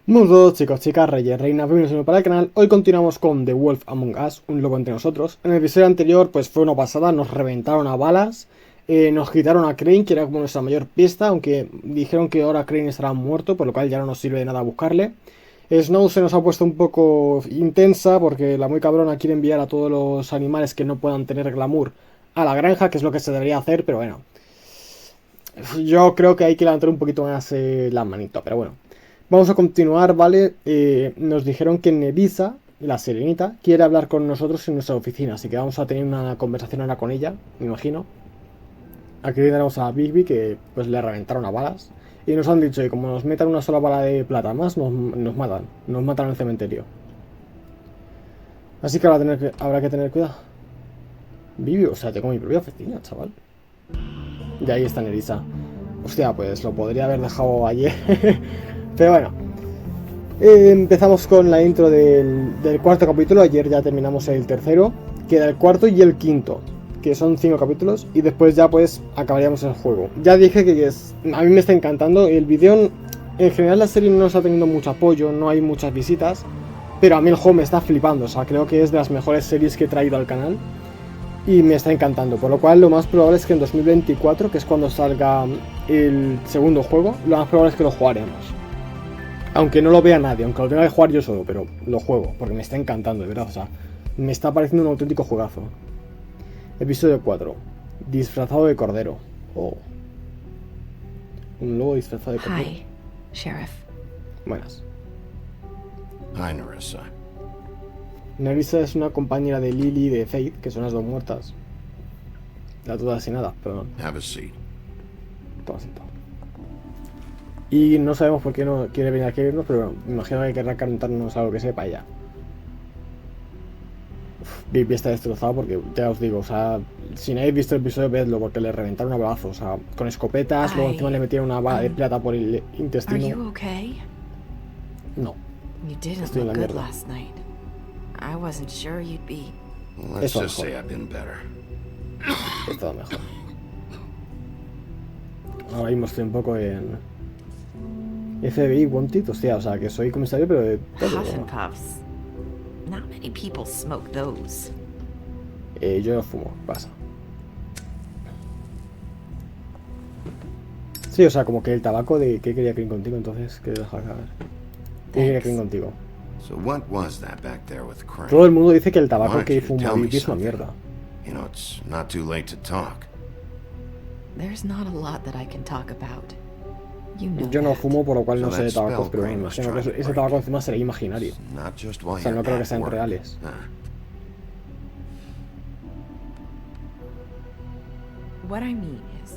Muy buenos chicos, chicas, reyes, reinas, bienvenidos para el canal. Hoy continuamos con The Wolf Among Us, un loco entre nosotros. En el episodio anterior pues fue una pasada, nos reventaron a balas, nos quitaron a Crane, que era como nuestra mayor pista, aunque dijeron que ahora Crane estará muerto, por lo cual ya no nos sirve de nada buscarle. Snow se nos ha puesto un poco intensa porque la muy cabrona quiere enviar a todos los animales que no puedan tener glamour a la granja, que es lo que se debería hacer, pero bueno. Yo creo que hay que levantar un poquito más la manito, pero bueno. Vamos a continuar, ¿vale? Nos dijeron que Nevisa, la sirenita, quiere hablar con nosotros en nuestra oficina, así que vamos a tener una conversación ahora con ella, me imagino. Aquí tenemos a Bigby, que pues le reventaron a balas. Y nos han dicho que como nos metan una sola bala de plata más, nos matan en el cementerio. Así que habrá que tener cuidado. Bigby, o sea, tengo mi propia oficina, chaval. Y ahí está Nevisa. Hostia, pues lo podría haber dejado ayer. Pero bueno. Empezamos con la intro del cuarto capítulo. Ayer ya terminamos el tercero. Queda el cuarto y el quinto, que son 5 capítulos. Y después ya pues acabaríamos el juego. Ya dije que a mí me está encantando. El vídeo, en general la serie no está teniendo mucho apoyo, no hay muchas visitas. Pero a mí el juego me está flipando. O sea, creo que es de las mejores series que he traído al canal. Y me está encantando, por lo cual lo más probable es que en 2024, que es cuando salga el segundo juego, lo más probable es que lo jugaremos. Aunque no lo vea nadie, aunque lo tenga que jugar yo solo, pero lo juego, porque me está encantando, de verdad, o sea, me está pareciendo un auténtico juegazo. Episodio 4. Disfrazado de cordero. Oh. Un lobo disfrazado de cordero. Hi, Sheriff. Buenas. Hi, Nerissa. Nerissa es una compañera de Lily y de Faith, que son las dos muertas. La toda sin nada, perdón. Have a seat. Toma asiento. Y no sabemos por qué no quiere venir aquí a vernos, pero bueno, me imagino que querrá cantarnos algo que sepa ella. Bibi está destrozado porque, ya os digo, o sea, si no habéis visto el episodio, vedlo, porque le reventaron a balazos, o sea, con escopetas, luego encima le metieron una bala de plata por el intestino. Are you okay? No. You didn't Estoy en la look good mierda. last night. I wasn't sure you'd be. Let's Eso just mejor. say I've been better. He estado mejor. Ahora mismo estoy un poco en FBI Wanted, hostia, o sea, que soy comisario, pero de todo. Huff and puffs. Not many people smoke those. Yo no fumo, pasa. Sí, o sea, como que el tabaco de ¿qué quería Green contigo? Entonces, ¿qué deja acá? ¿Qué quería Green contigo? So what was that back there with Crane? Todo el mundo dice que el tabaco Why que don't you fuma tell me Vicky es una something? mierda. You know, it's not too late to talk. There's not a lot that I can talk about. You know Yo no that. fumo, por lo cual no So sé de that tabacos, spell pero me Crane was imagino que trying to ese break. tabaco encima será imaginario. It's not just while O sea, you're no creo que at sean work. reales. What I mean is,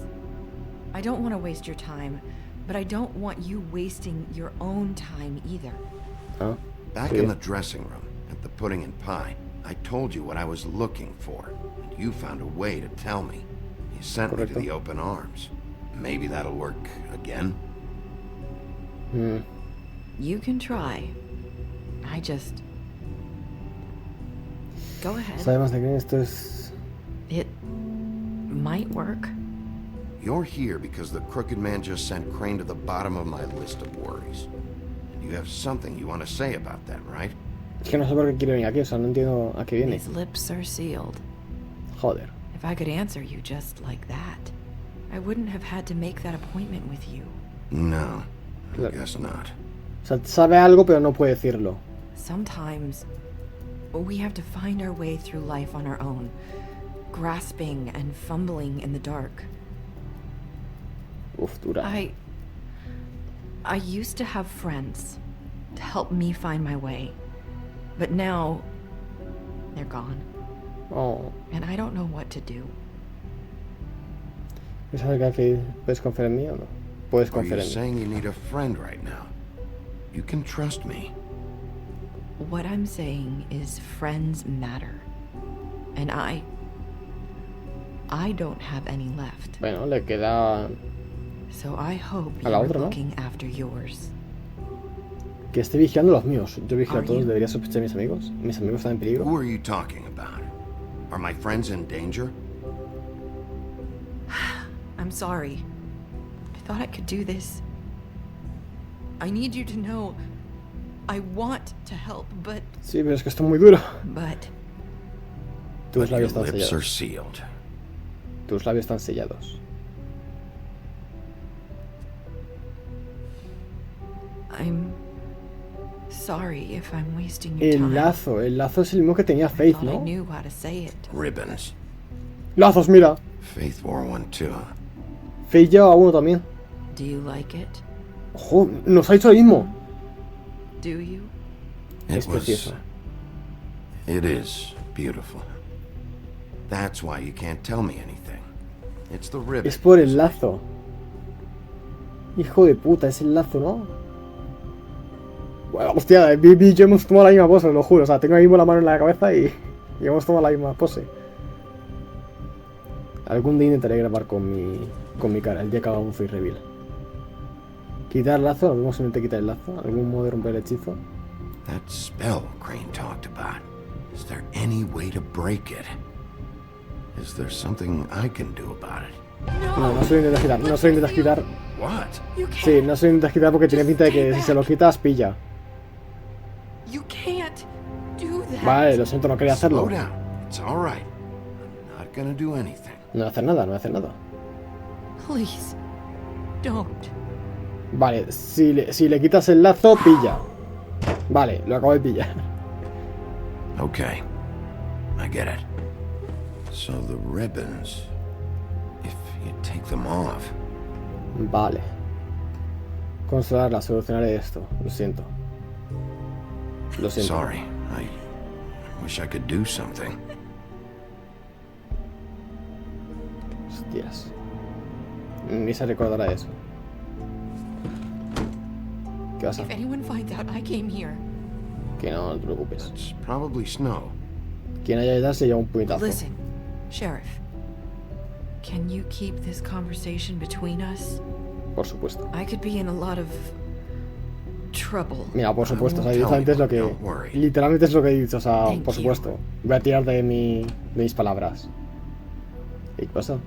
I don't want to waste your time, but I don't want you wasting your own time either. Ah, Back sí. in the dressing room, at the pudding and pie, I told you what I was looking for, and you found a way to tell me. You sent me to Correcto. the open arms. Maybe that'll work again? Mm, You can try. I just. Go ahead. Además de que esto es... It might work. You're here because the crooked man just sent Crane to the bottom of my list of worries. And you have something you want to say about that, right? Es que no sé por qué quiere venir aquí, o sea, no entiendo a qué viene. His lips are sealed. Joder. If I could answer you just like that, I wouldn't have had to make that appointment with you. No, I Claro. guess not. O sea, sabe algo, pero no puede decirlo. Sometimes we have to find our way through life on our own, grasping and fumbling in the dark. Uf, dura. I used to have friends to help me find my way, but now they're gone, Oh. and I don't know what to do. ¿Sabes que puedes confiar en mí o no? Puedes Are confiar you en mí. saying you need a friend right now? You can trust me. What I'm saying is friends matter, and I don't have any left. Bueno, le queda So I hope A la you're otra, ¿no? looking after yours. que esté vigilando los míos. Yo vigilo a Are todos, you? debería sospechar a mis amigos. ¿Mis amigos están en peligro? Who are you talking about? Are my friends in danger? I'm sorry. I thought I could do this. I need you to know I want to help, but... Sí, pero es que esto es muy duro. But... Tus But your labios están lips are sellados. sealed. Tus labios están sellados. I'm sorry if I'm wasting your El time. lazo. El lazo es el mismo que tenía I Faith, thought I ¿no? knew how to say it. Ribbons. Lazos, mira. Faith wore one too. Faith lleva uno también. Do you like it? Ojo, nos ha hecho lo mismo. Do you? It Es was. precioso. It is beautiful. That's why you can't tell me anything. It's the ribbon. Es por el lazo. Hijo de puta, es el lazo, ¿no? Bueno, hostia, Bibi y yo hemos tomado la misma pose, lo juro. O sea, tengo ahí mismo la mano en la cabeza y hemos tomado la misma pose. Algún día intentaré grabar con mi cara, el día que haga un free reveal. Quitar el lazo, ¿algún simplemente quitar el lazo? ¿Algún modo de romper el hechizo? That spell Crane talked about. Is there any way to break it? Is there something I can do about it? No, no se lo intentas quitar, no se lo intentas quitar. What? You Sí, can't. no se lo intentas quitar porque tiene pinta de que si se lo quitas, pilla. You can't do that. Vale, lo siento, no quería hacerlo. Slow down. It's all right. I'm not gonna do anything. No voy a hacer nada, no voy a hacer nada. Please, don't. Vale, si le quitas el lazo, pilla. Vale, lo acabo de pillar. Okay. I get it. So the ribbons, if you take them off. Vale. Consolarla, solucionaré esto. Lo siento. Lo siento. Sorry. I wish I could do something. Hostias. Ni se recordará eso. ¿Qué vas a If hacer? anyone finds out I came here, Que no, no te preocupes. It's probably snow. Quien haya detrás se lleva un puñetazo. listen, Sheriff. Can you keep this conversation between us? Por supuesto. I could be in a lot of trouble. Mira, por supuesto. O sea, I won't directamente es lo tell you, que... don't worry. Literalmente es lo que he dicho. O sea, Thank por you. supuesto. Voy a tirar de mis palabras. ¿Y qué pasa?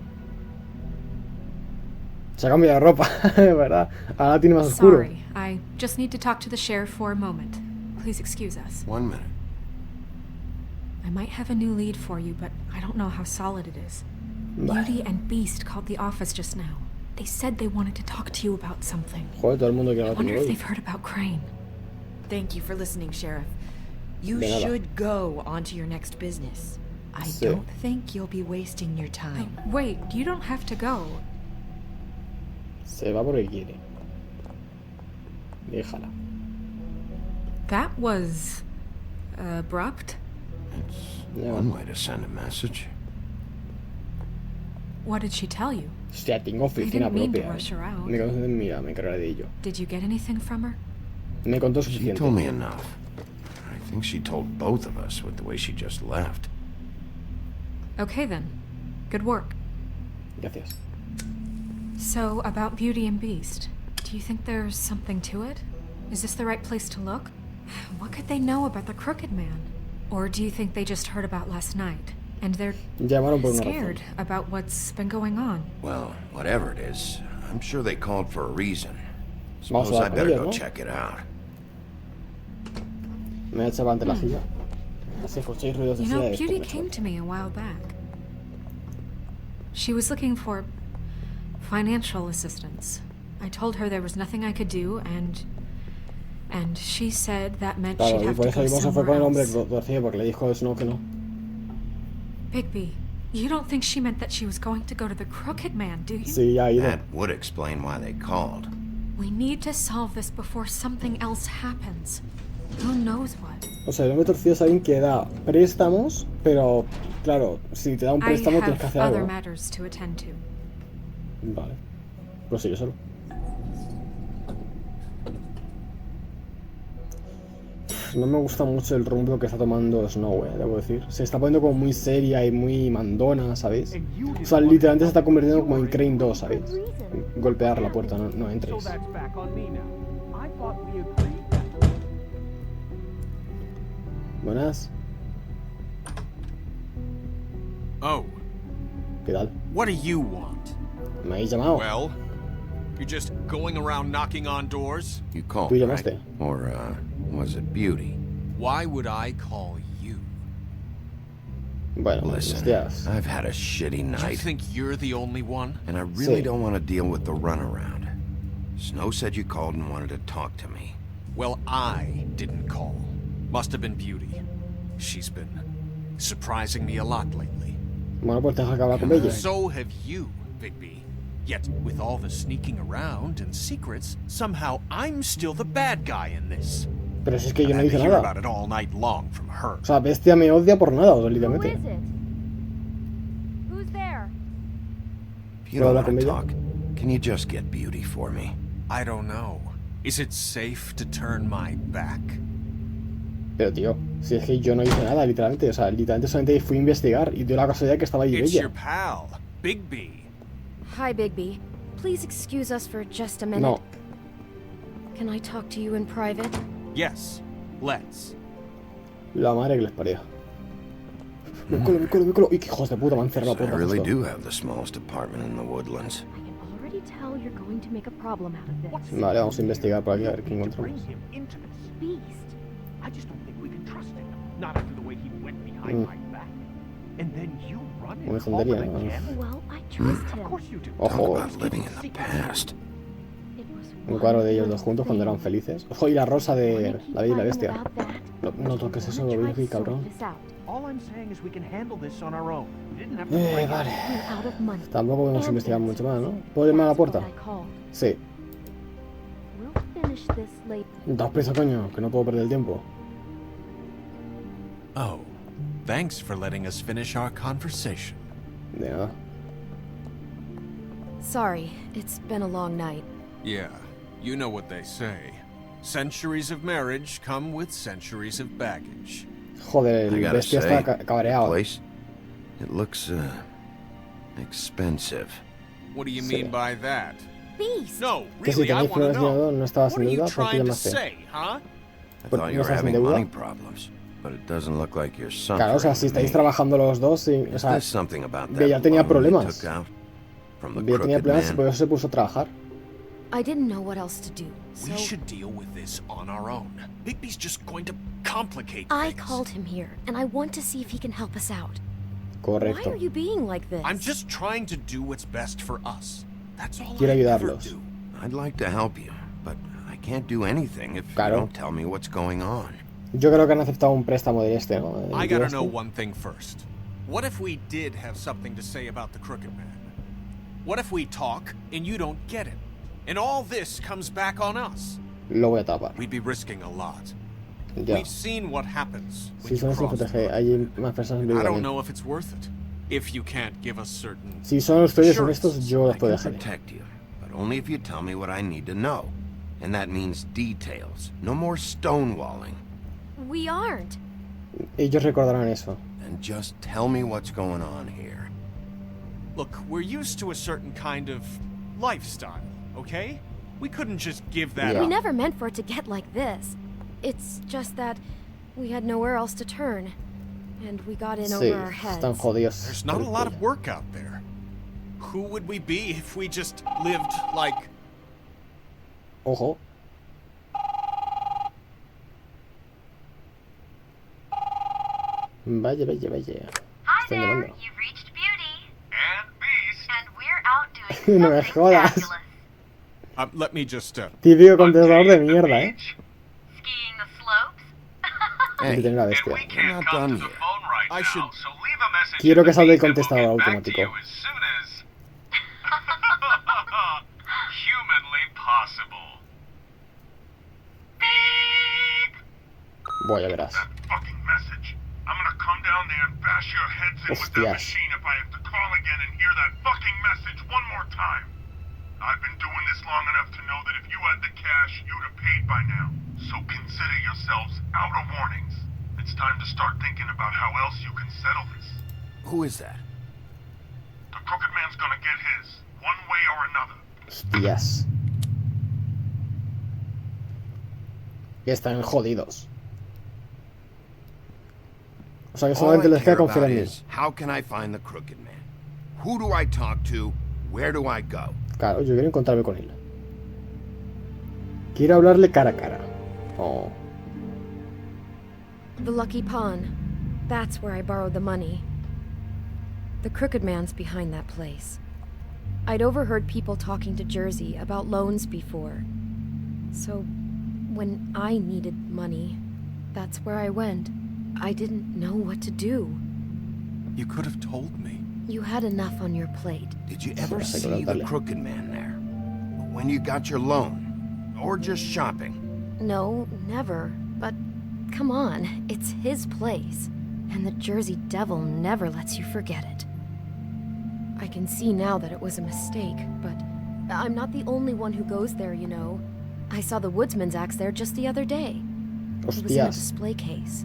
Se ha cambiado de ropa, ¿verdad? Ahora tiene más oscuro. Sorry, I just need to talk to the sheriff for a moment. Please excuse us. 1 minute. I might have a new lead for you, but I don't know how solid it is. Beauty and Beast called the office just now. They said they wanted to talk to you about something. Joder, todo el mundo quiere I hablar wonder conmigo if hoy. they've heard about Crane. Thank you for listening, Sheriff. You De nada. should go on to your next business. I Sí. don't think you'll be wasting your time. Wait, you don't have to go. Se va porque quiere. Déjala. That was abrupt. It's Yeah. one way to send a message. What did she tell you? Hostia, tengo oficina didn't mean to propia. rush her out. Me conoces, mira, me encargaré de ello. Did you get anything from her? Me contó She suficiente. told me enough. I think she told both of us with the way she just left. Okay then. Good work. Gracias. So, about Beauty and Beast, do you think there's something to it? Is this the right place to look? What could they know about the Crooked Man? Or do you think they just heard about last night, and they're Llamaron por una razón. scared about what's been going on? Well, whatever it is, I'm sure they called for a reason. Vamos a Suppose I hablar con better ellos, go ¿no? check it out. Me voy a echar ante la silla. Así escuchéis ruidos de You silla know, y después Beauty me echo. came to me a while back. She was looking for financial assistance. I told her there was nothing I could do, and she said that meant Claro, she'd y have por to eso go mismo se fue somewhere con el hombre else. torcido porque le dijo eso, no, que no. Bigby, you don't think she meant that she was going to go to the Crooked Man, do you? Sí, ya ha ido. That would explain why they called. We need to solve this before something else happens. Who knows what? O sea, el hombre torcido es alguien que da préstamos, pero claro, si te da un I préstamo tienes que have hacer other algo. matters to attend to. Vale. Pues sigue solo. No me gusta mucho el rumbo que está tomando Snow, debo decir. Se está poniendo como muy seria y muy mandona, ¿sabéis? O sea, literalmente se está convirtiendo como en Crane 2, ¿sabéis? Golpear la puerta, no entréis. Buenas, Oh, ¿qué tal? what do you want? ¿Me habéis llamado? Well, You're just going around knocking on doors? You called, Tú right? llamaste. Or, was it Beauty? Why would I call you? Bueno, Listen, hostias. I've had a shitty You night, think you're the only one? and I really Sí. don't want to deal with the runaround. Snow said you called and wanted to talk to me. Well, I didn't call. Must have been Beauty. She's been surprising me a lot lately. Bueno, pues deja que hablar con ella. So have you, Bigby. Yet, with all the sneaking around and secrets, somehow I'm still the bad guy in this. Pero si es que yo I've no had to hice hear nada. about it all night long from her. O sea, Bestia me odia por nada, o sea, Who literalmente. is it? Who's there? If you ¿Puedo don't hablar want to con ella? talk, can you just get Beauty for me? I don't know. Is it safe to turn my back? Pero tío, si es que yo no hice nada, literalmente. O sea, literalmente solamente fui a investigar y dio la casualidad que estaba ahí It's your ella. pal, Bigby. Hi, Bigby. Please excuse us for just a minute. No, Can I talk to you in private? Yes, let's. la madre que les parió. Me cuelo. Y que hijos de puta, me han cerrado I la puerta. really justo. do have the smallest apartment in the woodlands. I can already tell you're going to make a problem out of this. Vale, vamos a investigar por aquí a ver qué encontramos. Bring him into this. Beast. I just don't think we can trust him. Not after the way he went behind my back. And then you run Una and call him tontería, ¿no? again? Well, I trust Of him. course you do. Talk Ojo, about living in the past. It was un cuadro de ellos one dos juntos cuando thing. eran felices. Ojo, y la rosa de Wanna keep La Bella y la fighting Bestia. about that? No, no toques eso, Wanna try Virgi, to sort cabrón. this out? All I'm saying is we can handle this on our own. We didn't have to break it. Vale. We're out of money. Tampoco podemos And investigar things. mucho más, ¿no? ¿Puedo llamar a la That's puerta? what I called. Sí. We'll finish this later. Daos prisa, coño, que no puedo perder el tiempo. Oh, thanks for letting us finish our conversation. De nada. Sorry, it's been a long night. Yeah, you know what they say. Centuries of marriage come with centuries of baggage. Joder, I el gotta Bestia say, está cabreado. place, it looks, expensive. What do you Sí. mean by that? Beast! No, Que si really, I tenéis want to problemas de know. dinero, no estabas What en are you deuda, ¿por qué trying to llamaste? say, huh? I But thought you no were estás en having deuda. money problems, but it doesn't look like you're suffering. Claro, o sea, si to estáis me. trabajando los dos, sí, o Is sea, there something about that Bella tenía loan you problemas. took out from the Bella tenía crooked problemas y man? por eso se puso a trabajar. I didn't know what else to do, so We should deal with this on our own. Bigby's just going to complicate I things. called him here, and I want to see if he can help us out. Why Correcto. are you being like this? I'm just trying to do what's best for us. That's all Quiero I ever ayudarlos. do. I'd like to help you, but I can't do anything if Claro. you don't tell me what's going on. Yo creo que han aceptado un préstamo de este, ¿no? I El gotta este. know one thing first. What if we did have something to say about the Crooked Man? What if we talk and you don't get it? And all this comes back on us? Lo voy a tapar. We'd be risking a lot. Ya. We've seen what happens when Si you son sin cross the proteger, line. hay más personas en I vivo don't también. know if it's worth it. If you can't give us certain... Si son ustedes Assurances. honestos, yo los I puedo can dejar. protect you, but only if you tell me what I need to know. And that means details. No more stonewalling. We aren't. Ellos recordarán eso. And just tell me what's going on here. Look, we're used to a certain kind of lifestyle, okay? We couldn't just give that Yeah. We up. never meant for it to get like this. It's just that we had nowhere else to turn. And we got in Sí, over our heads. están jodidos. There's not a lot of work out there. Who would we be if we just lived like... Ojo. Vaya, vaya, vaya. Hi Están there, llamando. you've reached Beauty. And Beast. And we're out doing No me something jodas. fabulous. Let me just... Típico contestador de mierda, ¿eh? Skiing the slopes. Hay que tener la bestia. We're not done yet. I should... Quiero que salga el contestador automático. Humanly possible. Voy, ya verás. That fucking message. I'm gonna come down there and bash your heads in with that Hostias. machine if I have to call again and hear that fucking message one more time. I've been doing this long enough to know that if you had the cash, you'd have paid by now. So consider yourselves out of warnings. It's time to start thinking about how else you can settle this. Who is that? The Crooked Man's gonna get his, one way or another. Hostias. Están jodidos. O sea que All I solamente les care queda confiar about en mí. is, how can I find the Crooked Man? Who do I talk to? Where do I go? Claro, yo quiero encontrarme con él. Quiero hablarle cara a cara. Oh. The Lucky Pawn. That's where I borrowed the money. The Crooked Man's behind that place. I'd overheard people talking to Jersey about loans before. So, when I needed money, that's where I went. I didn't know what to do. You could have told me. You had enough on your plate. Did you ever see the Crooked Man there? When you got your loan? Or just shopping? No, never. But come on, it's his place. And the Jersey Devil never lets you forget it. I can see now that it was a mistake, but I'm not the only one who goes there, you know. I saw the woodsman's axe there just the other day. It was in a display case.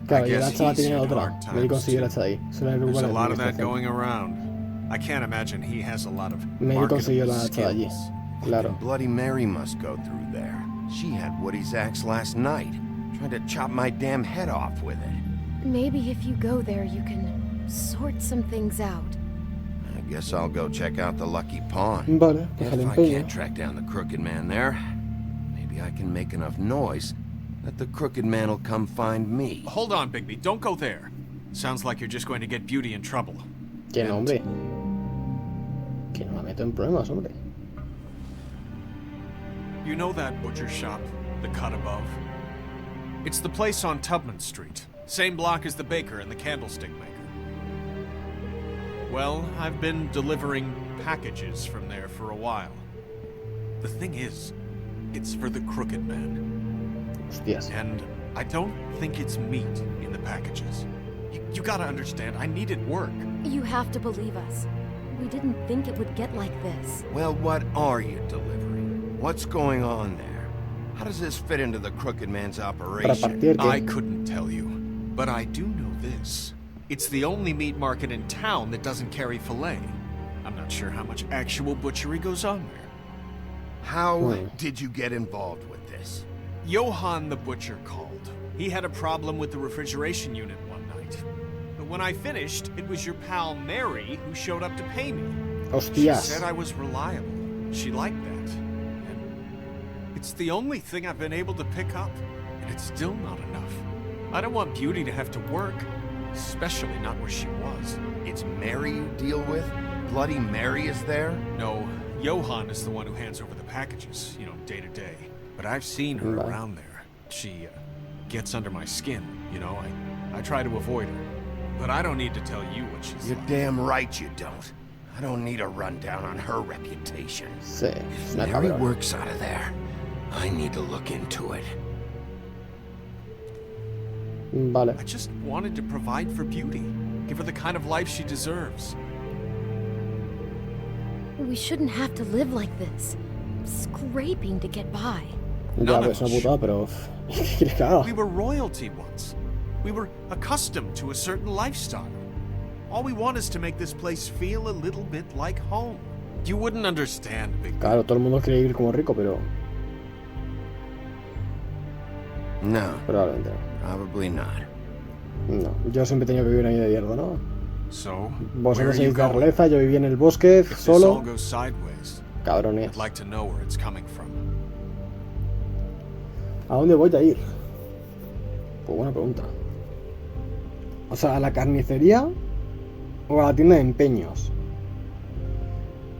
Claro, y el hacha la tenía otra. Me consiguió el hacha de ahí. There's a lot of that going around. I can't imagine he has a lot of consiguió la hacha de allí. Claro. Bloody Mary must go through there. She had Woody's axe last night. Tried to chop my damn head off with it. Maybe if you go there, you can sort some things out. I guess I'll go check out the Lucky Pawn. Vale, If I can't track down the Crooked Man there, maybe I can make enough noise that the Crooked Man will come find me. Hold on, Bigby. Don't go there. Sounds like you're just going to get Beauty in trouble. Que no, hombre. Que no la meto en problemas, hombre. You know that butcher shop, the cut above? It's the place on Tubman Street. Same block as the baker and the candlestick maker. Well, I've been delivering packages from there for a while. The thing is, it's for the Crooked Man. Hostias. And I don't think it's meat in the packages. You gotta understand, I needed work. You have to believe us. We didn't think it would get like this. Well, what are you delivering? What's going on there? How does this fit into the Crooked Man's operation? I couldn't tell you, but I do know this. It's the only meat market in town that doesn't carry filet. I'm not sure how much actual butchery goes on there. How did you get involved with this? Johann the butcher called. He had a problem with the refrigeration unit one night. But when I finished, it was your pal Mary who showed up to pay me. Hostias. She said I was reliable. She liked that. And it's the only thing I've been able to pick up. And it's still not enough. I don't want Beauty to have to work. Especially not where she was. It's Mary you deal with? Bloody Mary is there? No, Johann is the one who hands over the packages, day to day. But I've seen her around there. She gets under my skin, I try to avoid her. But I don't need to tell you what she's You're like. damn right you don't. I don't need a rundown on her reputation. Sí, If una Mary cabrona. works out of there, I need to look into it. Vale. I just wanted to provide for Beauty. Give her the kind of life she deserves. We shouldn't have to live like this. Scraping to get by. Ya, None pues of una us putada, pero... ¿Qué quieres que haga? We were royalty once. We were accustomed to a certain lifestyle. All we want is to make this place feel a little bit like home. You wouldn't understand, Big. Claro, todo el mundo quiere vivir como rico, pero... No, Probablemente probably not. no. Yo siempre he tenido que vivir en la mierda, ¿no? So, where Vosotros are you sois de la going? realeza, yo viví en el bosque, If this all solo. goes sideways, Cabrones. I'd like to know where it's coming from. ¿A dónde voy a ir? Pues buena pregunta. O sea, ¿a la carnicería o a la tienda de empeños?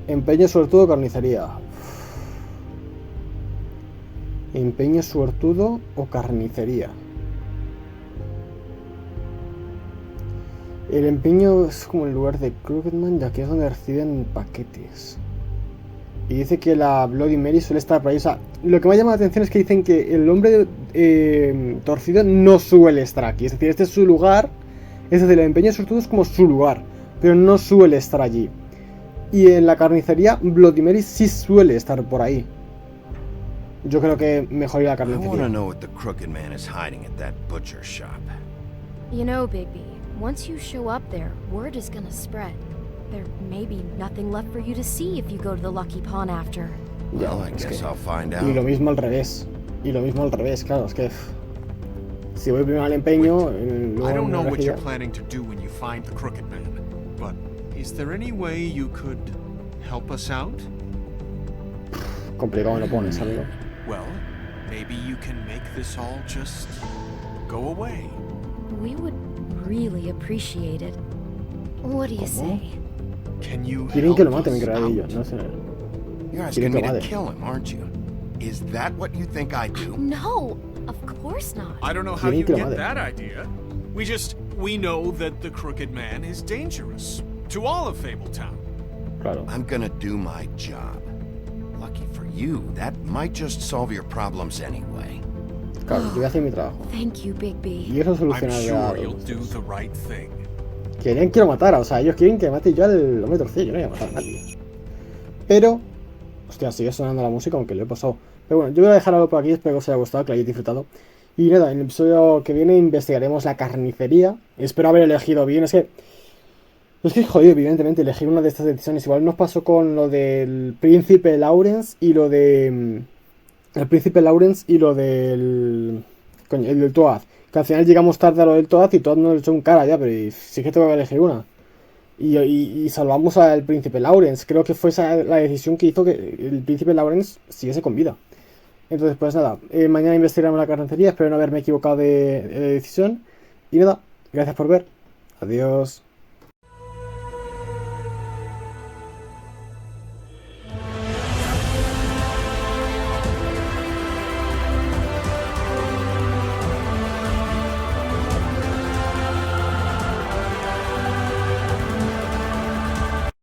Empeños, suertudo, carnicería. Empeño, suertudo o carnicería. El empeño es como el lugar de Crooked, ya que es donde reciben paquetes. Y dice que la Bloody Mary suele estar por ahí. O sea, lo que me llama la atención es que dicen que el hombre torcido no suele estar aquí. Es decir, este es su lugar. Es decir, el empeño sobre todo es como su lugar, pero no suele estar allí. Y en la carnicería, Bloody Mary sí suele estar por ahí. Yo creo que mejor ir a la I want to carnicería. know what the Crooked Man is hiding at that butcher shop. You know, Bigby, once you show up there, word is gonna spread. There may be nothing left for you to see if you go to the Lucky Pawn after. Ya, Well, I es guess que- I'll find Y lo out. mismo al revés. Y lo mismo al revés, claro, es que... Si voy primero al empeño... luego I don't know me what you're regirá. planning to do when you find the Crooked Man, but is there any way you could help us out? Complicado me lo pones, amigo. well, maybe you can make this all just go away. We would really appreciate it. What do you say? Can you Quieren que lo help maten, us Gradillo, out? no sé. You're Quieren asking que me lo to mate. kill him, aren't you? Is that what you think I do? No, of course not. I don't know how Quieren you que lo get mate. that idea. We know that the Crooked Man is dangerous to all of Fabletown. Claro. I'm gonna do my job. Lucky for you, that might just solve your problems anyway. Claro, yo voy a hacer mi trabajo. Thank you, Big Y B. eso I'm solucionará sure you'll algo. do the right thing. Querían que lo matara, o sea, ellos quieren que mate yo al hombre torcido, yo no voy a matar a nadie. Pero, hostia, sigue sonando la música, aunque lo he pasado. Pero bueno, yo voy a dejarlo por aquí, espero que os haya gustado, que lo hayáis disfrutado. Y nada, en el episodio que viene investigaremos la carnicería. Espero haber elegido bien, es que es jodido, evidentemente, elegir una de estas decisiones. Igual nos pasó con lo del príncipe Lawrence y lo de... El príncipe Lawrence y lo del... Coño, el del Toad. Que al final llegamos tarde a lo del Toad y Toad nos echó un cara ya, pero sí que tengo que elegir una. Y salvamos al príncipe Lawrence. Creo que fue esa la decisión que hizo que el príncipe Lawrence siguiese con vida. Entonces, pues nada, mañana investigaremos la carnicería. Espero no haberme equivocado de decisión. Y nada, gracias por ver. Adiós.